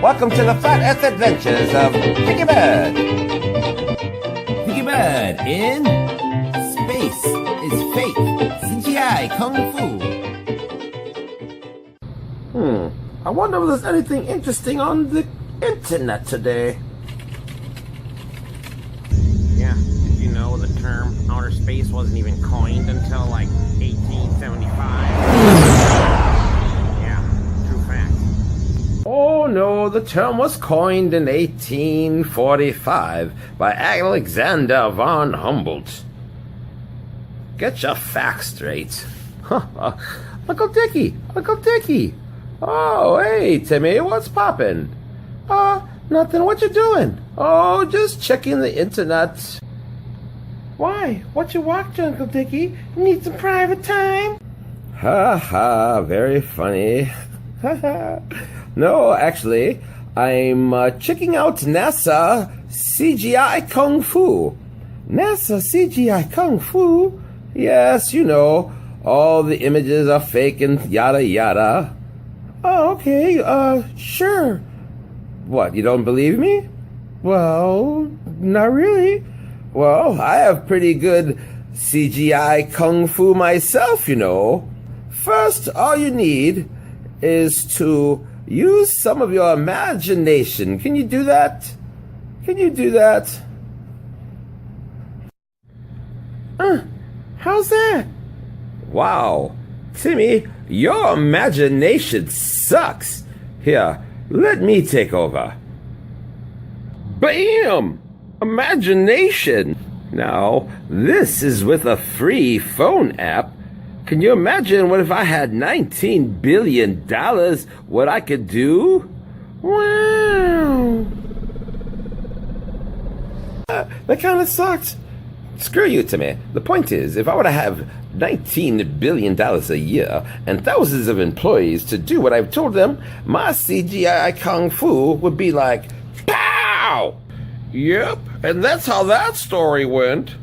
Welcome to the Flatearth adventures of Dicky Byrd. Dicky Byrd in space is fake CGI Kung Fu. I wonder if there's anything interesting on the internet today. Yeah, did you know the term outer space wasn't even coined until like 1875? Yeah, true fact. Oh no, the term was coined in 1845 by Alexander von Humboldt. Get your facts straight. Uncle Dicky, Uncle Dicky. Oh, hey, Timmy, what's poppin'? Nothing, what you doing? Oh, just checking the internet. Why? What you watching, Uncle Dicky? Need some private time? Ha ha, very funny. No, actually, I'm checking out NASA CGI Kung Fu. NASA CGI Kung Fu? Yes, you know, all the images are fake and yada yada. Oh, okay, sure. What, you don't believe me? Well, not really. Well, I have pretty good CGI Kung Fu myself, you know. First, all you need is to use some of your imagination. Can you do that? Can you do that? How's that? Wow. Timmy, your imagination sucks. Here, let me take over. Bam! Imagination! Now, this is with a free phone app. Can you imagine what if I had $19 billion, what I could do? Wow! That kind of sucks. Screw you, Timmy. The point is, if I were to have $19 billion a year and thousands of employees to do what I've told them, my CGI Kung Fu would be like, pow! Yep, and that's how that story went.